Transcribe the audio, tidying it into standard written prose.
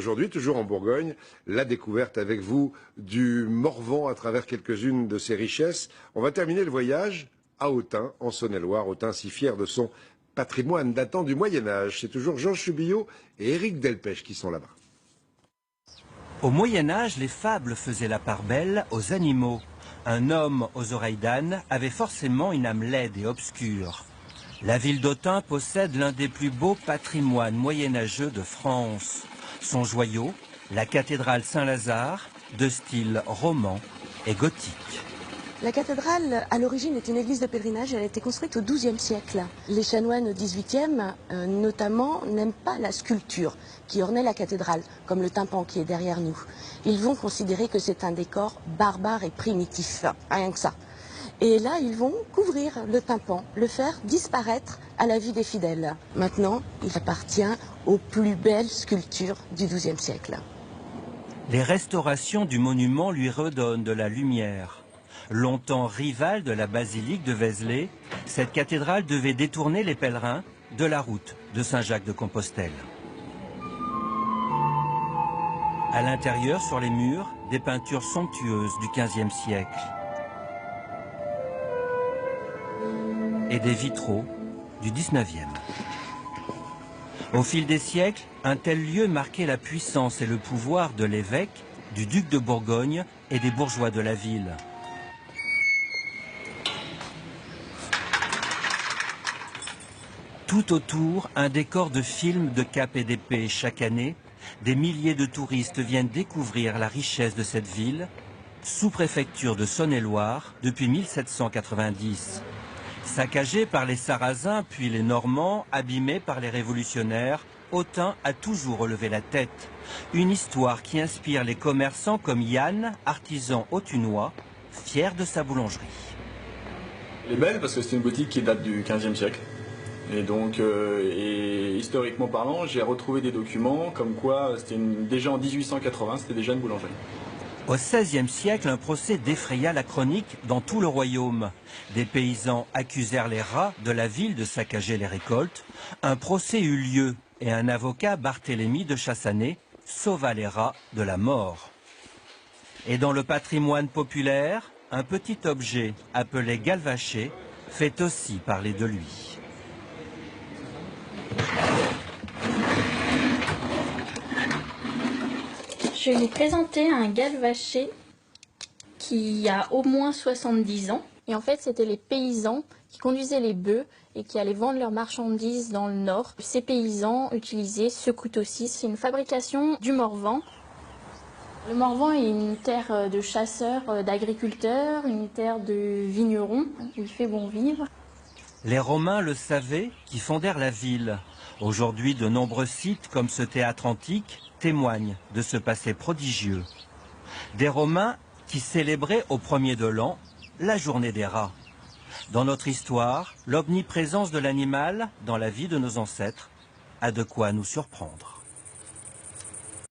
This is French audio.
Aujourd'hui, toujours en Bourgogne, la découverte avec vous du Morvan à travers quelques-unes de ses richesses. On va terminer le voyage à Autun, en Saône-et-Loire. Autun, si fier de son patrimoine datant du Moyen-Âge. C'est toujours Georges Chubillot et Éric Delpech qui sont là-bas. Au Moyen-Âge, les fables faisaient la part belle aux animaux. Un homme aux oreilles d'âne avait forcément une âme laide et obscure. La ville d'Autun possède l'un des plus beaux patrimoines moyenâgeux de France. Son joyau, la cathédrale Saint-Lazare, de style roman et gothique. La cathédrale, à l'origine, est une église de pèlerinage. Elle a été construite au XIIe siècle. Les chanoines au XVIIIe, notamment, n'aiment pas la sculpture qui ornait la cathédrale, comme le tympan qui est derrière nous. Ils vont considérer que c'est un décor barbare et primitif, rien que ça. Et là, ils vont couvrir le tympan, le faire disparaître à la vue des fidèles. Maintenant, il appartient aux plus belles sculptures du XIIe siècle. Les restaurations du monument lui redonnent de la lumière. Longtemps rivale de la basilique de Vézelay, cette cathédrale devait détourner les pèlerins de la route de Saint-Jacques-de-Compostelle. À l'intérieur, sur les murs, des peintures somptueuses du XVe siècle. Et des vitraux du XIXe. Au fil des siècles, un tel lieu marquait la puissance et le pouvoir de l'évêque, du duc de Bourgogne et des bourgeois de la ville. Tout autour, un décor de films de cap et d'épée. Chaque année, des milliers de touristes viennent découvrir la richesse de cette ville, sous-préfecture de Saône-et-Loire depuis 1790. Saccagée par les Sarrasins puis les Normands, abîmée par les révolutionnaires, Autun a toujours relevé la tête. Une histoire qui inspire les commerçants comme Yann, artisan authunois, fier de sa boulangerie. Elle est belle parce que c'est une boutique qui date du XVe siècle. Et donc, historiquement parlant, j'ai retrouvé des documents comme quoi déjà en 1880, c'était déjà une boulangerie. Au XVIe siècle, un procès défraya la chronique dans tout le royaume. Des paysans accusèrent les rats de la ville de saccager les récoltes. Un procès eut lieu et un avocat, Barthélemy de Chassanet, sauva les rats de la mort. Et dans le patrimoine populaire, un petit objet appelé galvaché fait aussi parler de lui. Je vais vous présenter un galvaché qui a au moins 70 ans. Et en fait, c'était les paysans qui conduisaient les bœufs et qui allaient vendre leurs marchandises dans le nord. Ces paysans utilisaient ce couteau-ci. C'est une fabrication du Morvan. Le Morvan est une terre de chasseurs, d'agriculteurs, une terre de vignerons. Il fait bon vivre. Les Romains le savaient, qui fondèrent la ville. Aujourd'hui, de nombreux sites comme ce théâtre antique témoignent de ce passé prodigieux. Des Romains qui célébraient au 1er de l'an la journée des rats. Dans notre histoire, l'omniprésence de l'animal dans la vie de nos ancêtres a de quoi nous surprendre.